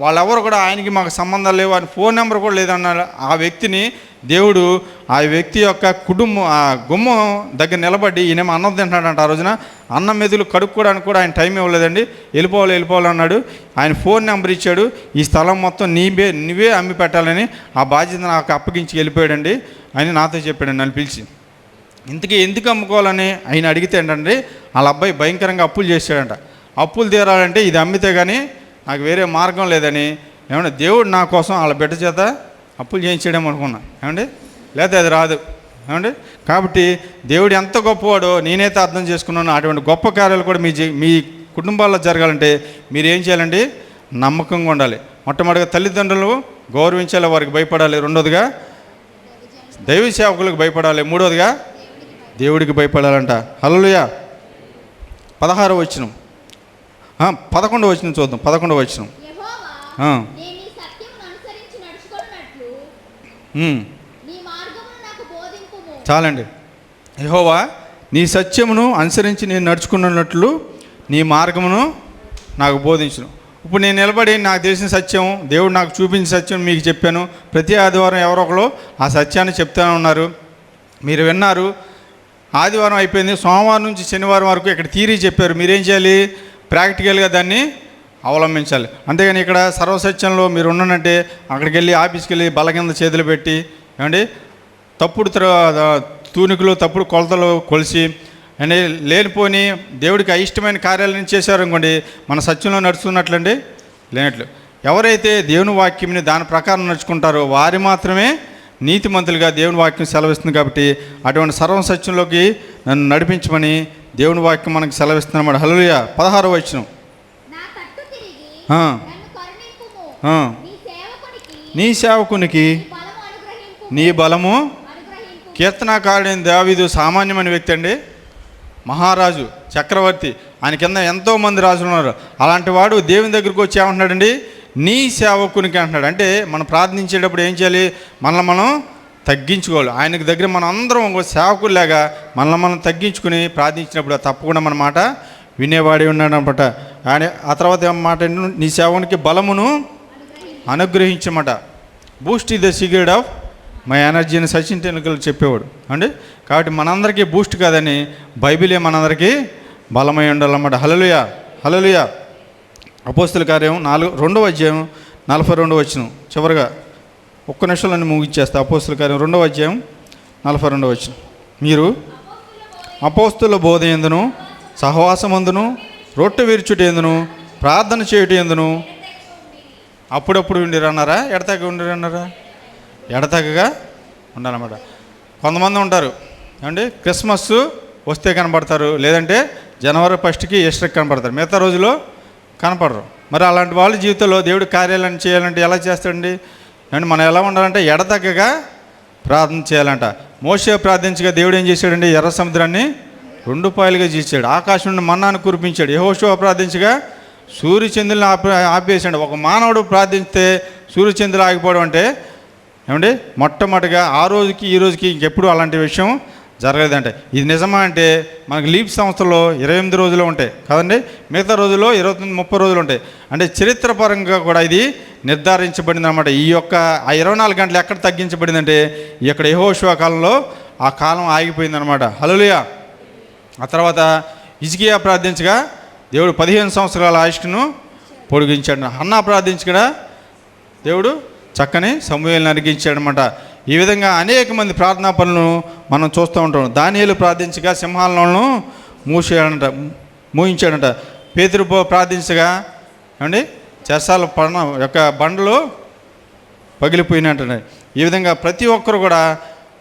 వాళ్ళెవరు కూడా ఆయనకి మాకు సంబంధాలు లేవు, ఆయన ఫోన్ నెంబర్ కూడా లేదన్నారు. ఆ వ్యక్తిని దేవుడు ఆ వ్యక్తి యొక్క కుటుంబం ఆ గుమ్మం దగ్గర నిలబడి ఈయనేమో అన్నం తింటున్నాడంట. ఆ రోజున అన్నం మెదులు కడుక్కోవడానికి కూడా ఆయన టైం ఇవ్వలేదండి. వెళ్ళిపోవాలన్నాడు. ఆయన ఫోన్ నెంబర్ ఇచ్చాడు. ఈ స్థలం మొత్తం నువ్వే అమ్మి పెట్టాలని ఆ బాధ్యత నాకు అప్పగించి వెళ్ళిపోయాడండి అని నాతో చెప్పాడు నన్ను పిలిచి. ఇంతకీ ఎందుకు అమ్ముకోవాలని ఆయన అడిగితే ఏంటంటే వాళ్ళ అబ్బాయి భయంకరంగా అప్పులు చేశాడంట. అప్పులు తీరాలంటే ఇది అమ్మితే కానీ నాకు వేరే మార్గం లేదని ఏమంటే దేవుడు నా కోసం వాళ్ళ బిడ్డ చేత అప్పులు చేయించడం అనుకున్నా. ఏమండి, లేకపోతే అది రాదు. ఏమండి, కాబట్టి దేవుడు ఎంత గొప్పవాడో నేనైతే అర్థం చేసుకున్నాను. అటువంటి గొప్ప కార్యాలు కూడా మీ కుటుంబాల్లో జరగాలంటే మీరు ఏం చేయాలండి, నమ్మకంగా ఉండాలి. మొట్టమొదటిగా తల్లిదండ్రులు గౌరవించాలి, వారికి భయపడాలి. రెండోదిగా దైవ సేవకులకు భయపడాలి. మూడోదిగా దేవుడికి భయపడాలంట. హల్లెలూయా. 16వ వచనం 11వ వచనం చూద్దాం. 11వ వచనం చాలండి. యెహోవా నీ సత్యమును అనుసరించి నేను నడుచుకున్నట్లు నీ మార్గమును నాకు బోధించును. ఇప్పుడు నేను నిలబడి నాకు తెలిసిన సత్యం, దేవుడు నాకు చూపించిన సత్యం మీకు చెప్పాను. ప్రతి ఆదివారం ఎవరో ఒకరు ఆ సత్యాన్ని చెప్తూనే ఉన్నారు, మీరు విన్నారు. ఆదివారం అయిపోయింది, సోమవారం నుంచి శనివారం వరకు ఇక్కడ థియరీ చెప్పారు. మీరేం చేయాలి, ప్రాక్టికల్గా దాన్ని అవలంబించాలి. అంతేగాని ఇక్కడ సర్వసత్యంలో మీరు ఉన్నానంటే అక్కడికి వెళ్ళి ఆఫీస్కి వెళ్ళి బల కింద చేతులు పెట్టి ఏమండి తప్పుడు తూనికలు తప్పుడు కొలతలు కొలిసి అంటే లేనిపోని దేవుడికి అయిష్టమైన కార్యాలను చేశారనుకోండి, మన సత్యంలో నడుస్తున్నట్లండి లేనట్లు. ఎవరైతే దేవుని వాక్యంని దాని ప్రకారం నడుచుకుంటారో వారి మాత్రమే నీతిమంతులుగా దేవుని వాక్యం సెలవిస్తుంది. కాబట్టి అటువంటి సర్వసత్యంలోకి నన్ను నడిపించమని దేవుని వాక్యం మనకు సెలవిస్తున్నమాట. హల్లెలూయా. 16వ వచనం నీ సేవకునికి నీ బలము. కీర్తనాకారుడైన దావీదు సామాన్యమైన వ్యక్తి అండి, మహారాజు, చక్రవర్తి. ఆయన కింద ఎంతోమంది రాజులు ఉన్నారు. అలాంటి వాడు దేవుని దగ్గరికి వచ్చి ఏమంటున్నాడండి, నీ సేవకునికి అంటున్నాడు. అంటే మనం ప్రార్థించేటప్పుడు ఏం చేయాలి, మనల్ని మనం తగ్గించుకోవాలి. ఆయనకి దగ్గర మనం అందరం ఒక సేవకుల్లాగా మనల్ని మనం తగ్గించుకుని ప్రార్థించినప్పుడు తప్పకుండా మన మాట వినేవాడే ఉన్నాడు అనమాట. ఆ తర్వాత మాట నీ సేవకునికి బలమును అనుగ్రహించమాట. Boost is the secret of my energy అని సచిన్ టెండూల్కర్ చెప్పేవాడు అండి. కాబట్టి మనందరికీ బూస్ట్ కాదని బైబిలే మనందరికీ బలమై ఉండాలన్నమాట. హల్లెలూయా. హల్లెలూయా. అపోస్తుల కార్యం 2వ అధ్యాయం 42వ వచనం చివరిగా ఒక్క నిమిషంలో ముగిచ్చేస్తా. అపోస్తుల కార్యం 2వ అధ్యాయం 42వ వచనం. మీరు అపోస్తుల బోధ ఎందును సహవాసమందును రొట్టె విరుచుట ఎందును ప్రార్థన చేయుట ఎందును అప్పుడప్పుడు ఉండిరన్నారా, ఎడతెగ ఉండిరన్నారా? ఎడతెగగా ఉండాలన్నమాట. కొంతమంది ఉంటారు ఏమండి, క్రిస్మస్ వస్తే కనపడతారు, లేదంటే జనవరి 1కి ఈస్టర్కి కనపడతారు, మిగతా రోజులో కనపడరు. మరి అలాంటి వాళ్ళ జీవితంలో దేవుడు కార్యాలను చేయాలంటే ఎలా చేస్తాడండి? అండ్ మనం ఎలా ఉండాలంటే ఎడతెగగా ప్రార్థన చేయాలంట. మోషే ప్రార్థించగా దేవుడు ఏం చేశాడండి? ఎర్ర సముద్రాన్ని 2 పాయలుగా చేశాడు, ఆకాశం నుండి మన్నాను కురిపించాడు. యెహోషువ ప్రార్థించగా సూర్యచంద్రులను ఆపేసాడు. ఒక మానవుడు ప్రార్థిస్తే సూర్యచంద్రులు ఆగిపోవడం అంటే ఏమండి, మొట్టమొదటిగా ఆ రోజుకి ఈ రోజుకి ఇంకెప్పుడు అలాంటి విషయం జరగలేదంటే. ఇది నిజమా అంటే మనకి లీప్ సంవత్సరంలో 28 రోజులు ఉంటాయి కదండి, మిగతా రోజుల్లో 29-30 రోజులు ఉంటాయి. అంటే చరిత్రపరంగా కూడా ఇది నిర్ధారించబడింది అనమాట. ఈ యొక్క ఆ 24 గంటలు ఎక్కడ తగ్గించబడిందంటే ఇక్కడ యెహోషువ కాలంలో ఆ కాలం ఆగిపోయిందనమాట. హల్లెలూయా. ఆ తర్వాత హిజ్కియా ప్రార్థించగా దేవుడు 15 సంవత్సరాల ఆయుష్ను పొడిగించాడు. హన్నా ప్రార్థించగా దేవుడు చక్కని సమూయేలును అరిగించాడనమాట. ఈ విధంగా అనేక మంది ప్రార్థనా పనులను మనం చూస్తూ ఉంటాం. దానియేలు ప్రార్థించగా సింహాలను మూయించాడంట. పేతురు ప్రార్థించగా ఏమండి చెరసాల యొక్క బండలు పగిలిపోయినట్టు. ఈ విధంగా ప్రతి ఒక్కరు కూడా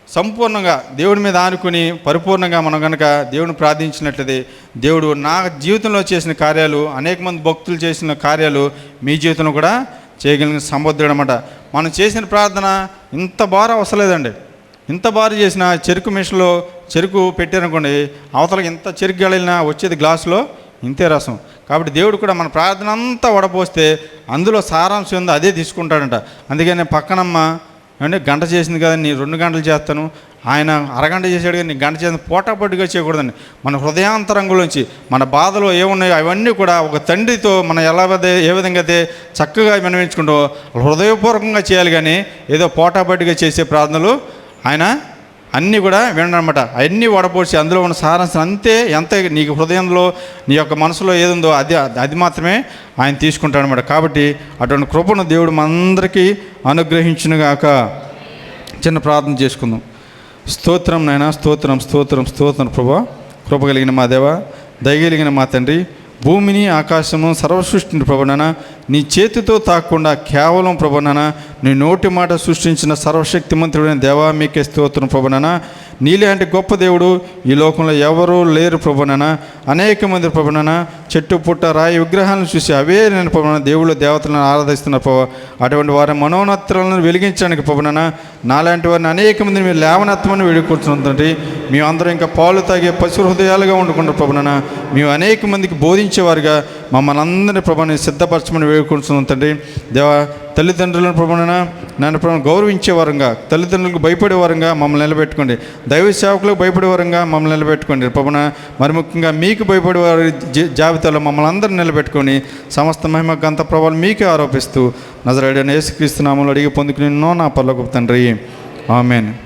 సంపూర్ణంగా దేవుడి మీద ఆనుకుని పరిపూర్ణంగా మనం కనుక దేవుని ప్రార్థించినట్లయితే దేవుడు నా జీవితంలో చేసిన కార్యాలు, అనేక మంది భక్తులు చేసిన కార్యాలు మీ జీవితంలో కూడా చేయగలిగిన సమర్థుడు అనమాట. మనం చేసిన ప్రార్థన ఇంత బారు అవసరం లేదండి. ఇంత బారు చేసిన చెరుకు మిషన్లో చెరుకు పెట్టారనుకోండి, అవతలకి ఇంత చెరుకు గలినా వచ్చేది గ్లాసులో ఇంతే రసం. కాబట్టి దేవుడు కూడా మన ప్రార్థన అంతా వడపోస్తే అందులో సారాంశం ఉందో అదే తీసుకుంటాడంట. అందుకని పక్కనమ్మ అంటే గంట చేసింది కదా, నీ 2 గంటలు చేస్తాను, ఆయన అరగంట చేశాడు కానీ నీ గంట చేసిన పోటాపోటీగా చేయకూడదండి. మన హృదయాంతరంగులోంచి మన బాధలో ఏమున్నాయో అవన్నీ కూడా ఒక తండ్రితో మనం ఏ విధంగా అయితే చక్కగా విన్నవించుకుంటూ హృదయపూర్వకంగా చేయాలి. కానీ ఏదో పోటాపోటీగా చేసే ప్రార్థనలు ఆయన అన్నీ కూడా వినడనమాట. అవన్నీ వడపోసి అందులో ఉన్న సారాంశం అంతే, ఎంత నీకు హృదయంలో నీ యొక్క మనసులో ఏదుందో అది మాత్రమే ఆయన తీసుకుంటాడనమాట. కాబట్టి అటువంటి కృపను దేవుడు మనందరికీ అనుగ్రహించునుగాక. చిన్న ప్రార్థన చేసుకుందాం. స్తోత్రం నాయనా, స్తోత్రం స్తోత్రం స్తోత్రం ప్రభా. కృప కలిగిన మా దేవ, దయగలిగిన మా తండ్రి, భూమిని ఆకాశము సర్వసృష్టిని ప్రభునానా నీ చేతితో తాకుండా కేవలం ప్రభునానా నీ నోటి మాట సృష్టించిన సర్వశక్తిమంతుడైన దేవా మీకే స్తోత్రం ప్రభునానా. నీలాంటి గొప్ప దేవుడు ఈ లోకంలో ఎవరూ లేరు ప్రభునానా. అనేక మంది ప్రభునానా చెట్టు పుట్ట రాయి విగ్రహాలను చూసి అవే నేను ప్రభునానా దేవుళ్ళు దేవతలను ఆరాధిస్తున్నారు ప్రభు. అటువంటి వారి మనోన్నత్రాలను వెలిగించడానికి ప్రభునానా నాలాంటి వారిని అనేక మందిని మీరు లేవనెత్తమని వేడుకుంటున్నటువంటి మేమందరం ఇంకా పాలు తాగే పశు హృదయాలుగా వండుకుంటారు ప్రభునానా. మేము అనేక మందికి బోధించేవారుగా మమ్మల్ని అందరినీ ప్రభుని సిద్ధపరచమని వేడుకుంటున్నాం తండ్రి. దేవా తల్లిదండ్రులను ప్రభునైనా నన్ను ప్రభు గౌరవించేవారంగా, తల్లిదండ్రులకు భయపడేవారంగా మమ్మల్ని నిలబెట్టుకోండి. దైవ సేవకులకు భయపడేవారంగా మమ్మల్ని నిలబెట్టుకోండి ప్రభున. మరి ముఖ్యంగా మీకు భయపడేవారి జాబితాలో మమ్మల్ని అందరినీ నిలబెట్టుకొని సమస్త మహిమ గంత ప్రభావం మీకే ఆరోపిస్తూ నజరేయుడైన యేసుక్రీస్తు నామములో అడిగి పొందుకుని నా పరలోకపు తండ్రి, ఆమేన్.